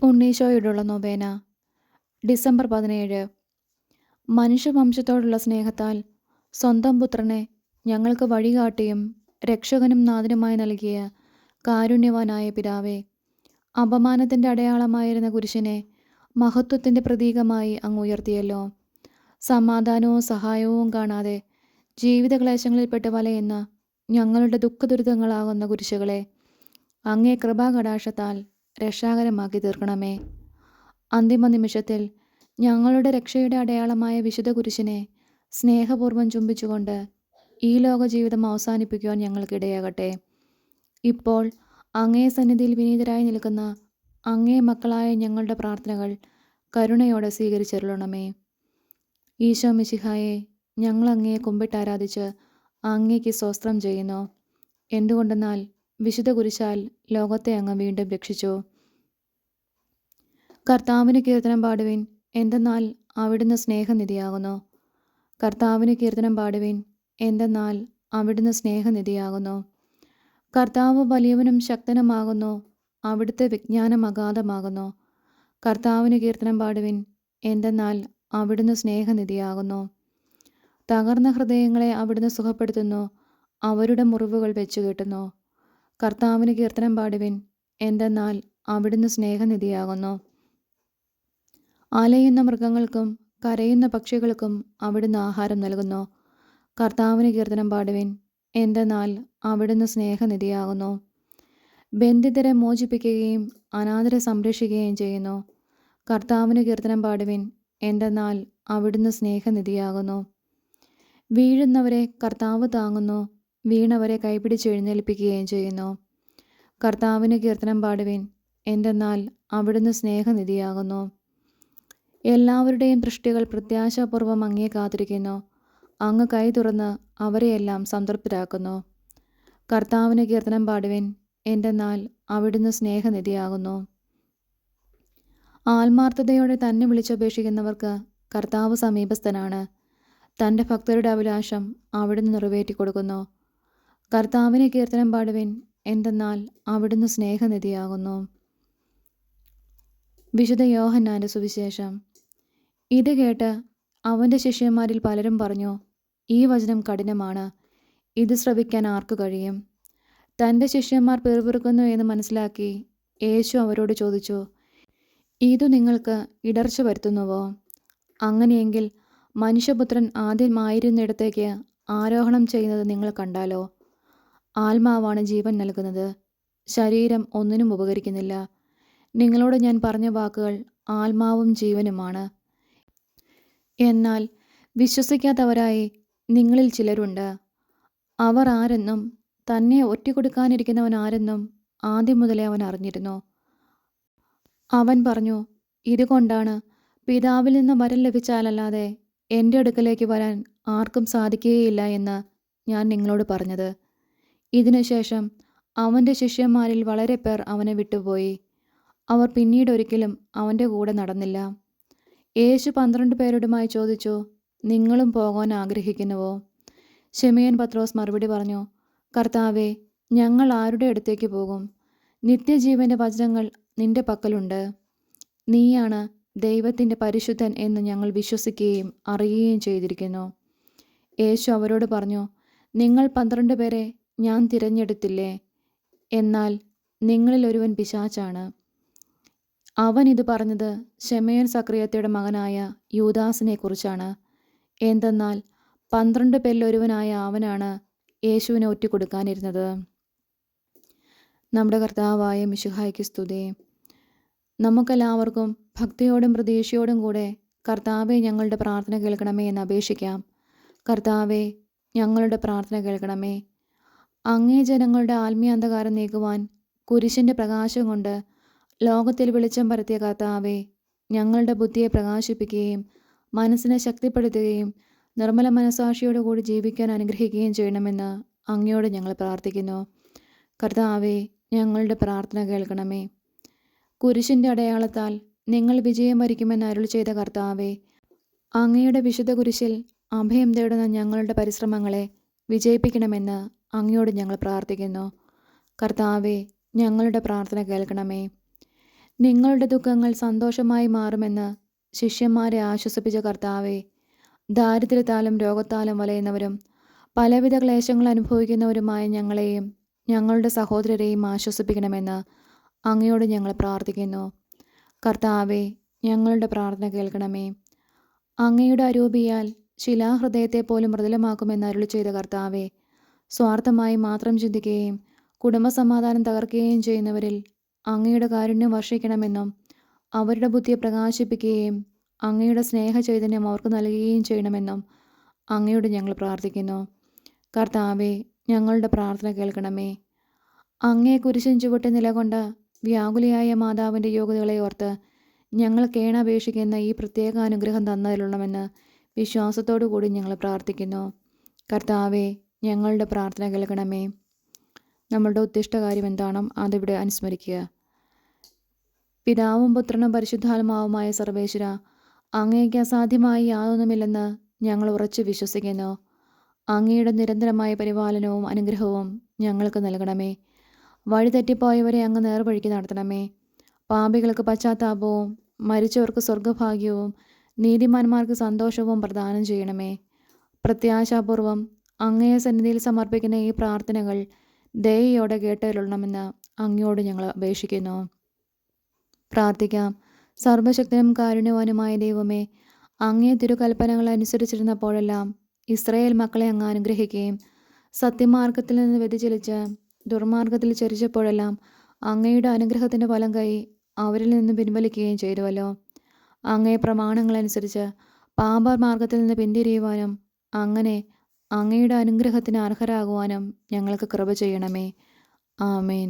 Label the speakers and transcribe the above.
Speaker 1: ഉണ്ണീശോയോടുള്ള നൊവേന December 17. മനുഷ്യവംശത്തോടുള്ള സ്നേഹത്താൽ സ്വന്തം പുത്രനെ ഞങ്ങൾക്ക് വഴികാട്ടിയും രക്ഷകനും നാഥനുമായി നൽകിയ കാരുണ്യവാനായ പിതാവേ, അപമാനത്തിൻ്റെ അടയാളമായിരുന്ന കുരിശിനെ മഹത്വത്തിൻ്റെ പ്രതീകമായി അങ്ങ് ഉയർത്തിയല്ലോ. സമാധാനവും സഹായവും കാണാതെ ജീവിതക്ലേശങ്ങളിൽപ്പെട്ട് വലയുന്ന ഞങ്ങളുടെ ദുഃഖദുരിതങ്ങളാകുന്ന കുരിശുകളെ അങ്ങേ കൃപാകടാക്ഷത്താൽ രക്ഷാകരമാക്കി തീർക്കണമേ. അന്തിമ നിമിഷത്തിൽ ഞങ്ങളുടെ രക്ഷയുടെ അടയാളമായ വിശുദ്ധ കുരിശിനെ സ്നേഹപൂർവ്വം ചുംബിച്ചുകൊണ്ട് ഈ ലോക ജീവിതം അവസാനിപ്പിക്കുവാൻ ഞങ്ങൾക്കിടയാകട്ടെ. ഇപ്പോൾ അങ്ങേ സന്നിധിയിൽ വിനീതരായി നിൽക്കുന്ന അങ്ങേ മക്കളായ ഞങ്ങളുടെ പ്രാർത്ഥനകൾ കരുണയോടെ സ്വീകരിച്ചരുളണമേ. ഈശോ മിശിഹായെ, ഞങ്ങൾ അങ്ങയെ കുമ്പിട്ട് ആരാധിച്ച് അങ്ങേക്ക് സ്തോത്രം ചെയ്യുന്നു. എന്തുകൊണ്ടെന്നാൽ വിശുദ്ധ കുരിശാൽ ലോകത്തെ അങ്ങ് വീണ്ടും രക്ഷിച്ചു. കർത്താവിന് കീർത്തനം പാടുവിൻ, എന്തെന്നാൽ അവിടുന്ന് സ്നേഹനിധിയാകുന്നു. കർത്താവിന് കീർത്തനം പാടുവിൻ, എന്തെന്നാൽ അവിടുന്ന് സ്നേഹനിധിയാകുന്നു. കർത്താവ് വലിയവനും ശക്തനുമാകുന്നു, അവിടുത്തെ വിജ്ഞാനം അഗാധമാകുന്നു. കർത്താവിന് കീർത്തനം പാടുവിൻ, എന്തെന്നാൽ അവിടുന്ന് സ്നേഹനിധിയാകുന്നു. തകർന്ന ഹൃദയങ്ങളെ അവിടുന്ന് സുഖപ്പെടുത്തുന്നു, അവരുടെ മുറിവുകൾ വെച്ചുകെട്ടുന്നു. കർത്താവിന് കീർത്തനം പാടുവിൻ, എന്തെന്നാൽ അവിടുന്ന് സ്നേഹനിധിയാകുന്നു. അലയുന്ന മൃഗങ്ങൾക്കും കരയുന്ന പക്ഷികൾക്കും അവിടുന്ന് ആഹാരം നൽകുന്നു. കർത്താവിന് കീർത്തനം പാടുവിൻ, എന്തെന്നാൽ അവിടുന്ന് സ്നേഹനിധിയാകുന്നു. ബന്ധിതരെ മോചിപ്പിക്കുകയും അനാഥരെ സംരക്ഷിക്കുകയും ചെയ്യുന്നു. കർത്താവിന് കീർത്തനം പാടുവിൻ, എന്തെന്നാൽ അവിടുന്ന് സ്നേഹനിധിയാകുന്നു. വീഴുന്നവരെ കർത്താവ് താങ്ങുന്നു, വീണവരെ കൈപിടിച്ചെഴുന്നേൽപ്പിക്കുകയും ചെയ്യുന്നു. കർത്താവിന് കീർത്തനം പാടുവിൻ, എന്തെന്നാൽ അവിടുന്ന് സ്നേഹനിധിയാകുന്നു. എല്ലാവരുടെയും ദൃഷ്ടികൾ പ്രത്യാശാപൂർവ്വം അങ്ങയെ കാത്തിരിക്കുന്നു. അങ്ങ് കൈ തുറന്ന് അവരെയെല്ലാം സംതൃപ്തരാക്കുന്നു. കർത്താവിന് കീർത്തനം പാടുവിൻ, എന്തെന്നാൽ അവിടുന്ന് സ്നേഹനിധിയാകുന്നു. ആത്മാർത്ഥതയോടെ തന്നെ വിളിച്ചപേക്ഷിക്കുന്നവർക്ക് കർത്താവ് സമീപസ്ഥനാണ്. തൻ്റെ ഭക്തരുടെ അഭിലാഷം അവിടുന്ന് നിറവേറ്റിക്കൊടുക്കുന്നു. കർത്താവിന് കീർത്തനം പാടുവിൻ, എന്തെന്നാൽ അവിടുന്ന് സ്നേഹനിധിയാകുന്നു. വിശുദ്ധ യോഹന്നാൻ്റെ സുവിശേഷം. ഇത് കേട്ട് അവൻ്റെ ശിഷ്യന്മാരിൽ പലരും പറഞ്ഞു, ഈ വചനം കഠിനമാണ്, ഇത് ശ്രവിക്കാൻ ആർക്കു കഴിയും? തൻ്റെ ശിഷ്യന്മാർ പിറുപിറുക്കുന്നു എന്ന് മനസ്സിലാക്കി യേശു അവരോട് ചോദിച്ചു, ഇതു നിങ്ങൾക്ക് ഇടർച്ച വരുത്തുന്നുവോ? അങ്ങനെയെങ്കിൽ മനുഷ്യപുത്രൻ ആദ്യമായിരുന്നിടത്തേക്ക് ആരോഹണം ചെയ്യുന്നത് നിങ്ങൾ കണ്ടാലോ? ആത്മാവാണ് ജീവൻ നൽകുന്നത്, ശരീരം ഒന്നിനും ഉപകരിക്കുന്നില്ല. നിങ്ങളോട് ഞാൻ പറഞ്ഞ വാക്കുകൾ ആത്മാവും ജീവനുമാണ്. എന്നാൽ വിശ്വസിക്കാത്തവരായി നിങ്ങളിൽ ചിലരുണ്ട്. അവർ ആരെന്നും തന്നെ ഒറ്റിക്കൊടുക്കാനിരിക്കുന്നവൻ ആരെന്നും ആദ്യം മുതലേ അവൻ അറിഞ്ഞിരുന്നു. അവൻ പറഞ്ഞു, ഇതുകൊണ്ടാണ് പിതാവിൽ നിന്ന് വരം ലഭിച്ചാലല്ലാതെ എൻ്റെ അടുക്കലേക്ക് വരാൻ ആർക്കും സാധിക്കുകയില്ല എന്ന് ഞാൻ നിങ്ങളോട് പറഞ്ഞത്. ഇതിനുശേഷം അവൻ്റെ ശിഷ്യന്മാരിൽ വളരെ പേർ അവനെ വിട്ടുപോയി. അവർ പിന്നീട് ഒരിക്കലും അവൻ്റെ കൂടെ നടന്നില്ല. യേശു 12 പേരോടുമായി ചോദിച്ചു, നിങ്ങളും പോകാൻ ആഗ്രഹിക്കുന്നുവോ? ശിമയോൻ പത്രോസ് മറുപടി പറഞ്ഞു, കർത്താവേ, ഞങ്ങൾ ആരുടെ അടുത്തേക്ക് പോകും? നിത്യജീവൻ്റെ വചനങ്ങൾ നിന്റെ പക്കലുണ്ട്. നീയാണ് ദൈവത്തിൻ്റെ പരിശുദ്ധൻ എന്ന് ഞങ്ങൾ വിശ്വസിക്കുകയും അറിയുകയും ചെയ്തിരിക്കുന്നു. യേശു അവരോട് പറഞ്ഞു, നിങ്ങൾ 12 പേരെ ഞാൻ തിരഞ്ഞെടുത്തില്ലേ? എന്നാൽ നിങ്ങളിൽ ഒരുവൻ പിശാചാണ്. അവൻ ഇത് പറഞ്ഞത് ശിമയോൻ സക്രിയയുടെ മകനായ യൂദാസിനെ കുറിച്ചാണ്. എന്തെന്നാൽ 12 പേരിൽ ഒരുവനായ അവനാണ് യേശുവിനെ ഒറ്റിക്കൊടുക്കാനിരുന്നത്. നമ്മുടെ കർത്താവായ മിശിഹായ്ക്ക് സ്തുതി. നമുക്കെല്ലാവർക്കും ഭക്തിയോടും പ്രതീക്ഷയോടും കൂടെ കർത്താവെ, ഞങ്ങളുടെ പ്രാർത്ഥന കേൾക്കണമേ എന്ന് അപേക്ഷിക്കാം. കർത്താവെ, ഞങ്ങളുടെ പ്രാർത്ഥന കേൾക്കണമേ. അങ്ങേ ജനങ്ങളുടെ ആത്മീയ അന്ധകാരം നീക്കുവാൻ കുരിശിൻ്റെ പ്രകാശം കൊണ്ട് ലോകത്തിൽ വെളിച്ചം പരത്തിയ കർത്താവെ, ഞങ്ങളുടെ ബുദ്ധിയെ പ്രകാശിപ്പിക്കുകയും മനസ്സിനെ ശക്തിപ്പെടുത്തുകയും നിർമ്മല മനസാക്ഷിയോടുകൂടി ജീവിക്കാൻ അനുഗ്രഹിക്കുകയും ചെയ്യണമെന്ന് അങ്ങയോട് ഞങ്ങൾ പ്രാർത്ഥിക്കുന്നു. കർത്താവെ, ഞങ്ങളുടെ പ്രാർത്ഥന കേൾക്കണമേ. കുരിശിൻ്റെ അടയാളത്താൽ നിങ്ങൾ വിജയം വരിക്കുമെന്ന് അരുൾ ചെയ്ത കർത്താവെ, അങ്ങയുടെ വിശുദ്ധ കുരിശിൽ അഭയം തേടുന്ന ഞങ്ങളുടെ പരിശ്രമങ്ങളെ വിജയിപ്പിക്കണമെന്ന് അങ്ങയോട് ഞങ്ങൾ പ്രാർത്ഥിക്കുന്നു. കർത്താവെ, ഞങ്ങളുടെ പ്രാർത്ഥന കേൾക്കണമേ. നിങ്ങളുടെ ദുഃഖങ്ങൾ സന്തോഷമായി മാറുമെന്ന് ശിഷ്യന്മാരെ ആശ്വസിപ്പിച്ച കർത്താവെ, ദാരിദ്ര്യത്താലും രോഗത്താലും വലയുന്നവരും പലവിധ ക്ലേശങ്ങൾ അനുഭവിക്കുന്നവരുമായ ഞങ്ങളെയും ഞങ്ങളുടെ സഹോദരരെയും ആശ്വസിപ്പിക്കണമെന്ന് അങ്ങയോട് ഞങ്ങൾ പ്രാർത്ഥിക്കുന്നു. കർത്താവെ, ഞങ്ങളുടെ പ്രാർത്ഥന കേൾക്കണമേ. അങ്ങയുടെ അരൂപിയാൽ ശിലാഹൃദയത്തെ പോലും മൃദുലമാക്കുമെന്ന് അരുളി ചെയ്ത കർത്താവെ, സ്വാർത്ഥമായി മാത്രം ചിന്തിക്കുകയും കുടുംബസമാധാനം തകർക്കുകയും ചെയ്യുന്നവരിൽ അങ്ങയുടെ കാരുണ്യം വർഷിക്കണമെന്നും അവരുടെ ബുദ്ധിയെ പ്രകാശിപ്പിക്കുകയും അങ്ങയുടെ സ്നേഹചൈതന്യം അവർക്ക് നൽകുകയും ചെയ്യണമെന്നും അങ്ങയോട് ഞങ്ങൾ പ്രാർത്ഥിക്കുന്നു. കർത്താവെ, ഞങ്ങളുടെ പ്രാർത്ഥന കേൾക്കണമേ. അങ്ങേ കുരിശിൻ ചുവട്ട് നിലകൊണ്ട് വ്യാകുലയായ മാതാവിൻ്റെ യോഗ്യതകളെ ഓർത്ത് ഞങ്ങൾ കേണപേക്ഷിക്കുന്ന ഈ പ്രത്യേക അനുഗ്രഹം തന്നതിലുള്ളമെന്ന് വിശ്വാസത്തോടു കൂടി ഞങ്ങൾ പ്രാർത്ഥിക്കുന്നു. കർത്താവെ, ഞങ്ങളുടെ പ്രാർത്ഥന കേൾക്കണമേ. നമ്മളുടെ ഉദ്ദിഷ്ടകാര്യം എന്താണോ അതിവിടെ അനുസ്മരിക്കുക. പിതാവും പുത്രനും പരിശുദ്ധാത്മാവുമായ സർവേശ്വര, അങ്ങേക്ക് അസാധ്യമായി യാതൊന്നുമില്ലെന്ന് ഞങ്ങൾ ഉറച്ചു വിശ്വസിക്കുന്നു. അങ്ങയുടെ നിരന്തരമായ പരിപാലനവും അനുഗ്രഹവും ഞങ്ങൾക്ക് നൽകണമേ. വഴിതെറ്റിപ്പോയവരെ അങ്ങ് നേർവഴിക്ക് നടത്തണമേ. പാപികൾക്ക് പശ്ചാത്താപവും മരിച്ചവർക്ക് സ്വർഗഭാഗ്യവും നീതിമാന്മാർക്ക് സന്തോഷവും പ്രദാനം ചെയ്യണമേ. പ്രത്യാശാപൂർവം അങ്ങയെ സന്നിധിയിൽ സമർപ്പിക്കുന്ന ഈ പ്രാർത്ഥനകൾ ദയയോടെ കേട്ടരുളണമെന്ന് അങ്ങയോട് ഞങ്ങൾ അപേക്ഷിക്കുന്നു. പ്രാർത്ഥിക്കാം. സർവശക്തനും കാരുണ്യവാനുമായ ദൈവമേ, അങ്ങേ തിരുകൽപ്പനകൾ അനുസരിച്ചിരുന്നപ്പോഴെല്ലാം ഇസ്രായേൽ മക്കളെ അങ്ങ് അനുഗ്രഹിക്കുകയും സത്യമാർഗത്തിൽ നിന്ന് വ്യതിചലിച്ച് ദുർമാർഗത്തിൽ ചരിച്ചപ്പോഴെല്ലാം അങ്ങയുടെ അനുഗ്രഹത്തിൻ്റെ ഫലം കൈ അവരിൽ നിന്ന് പിൻവലിക്കുകയും ചെയ്തുവല്ലോ. അങ്ങേ പ്രമാണങ്ങളനുസരിച്ച് പാപമാർഗത്തിൽ നിന്ന് പിന്തിരിയുവാനും അങ്ങനെ അങ്ങയുടെ അനുഗ്രഹത്തിന് അർഹരാകുവാനും ഞങ്ങൾക്ക് കൃപ ചെയ്യണമേ. ആമേൻ.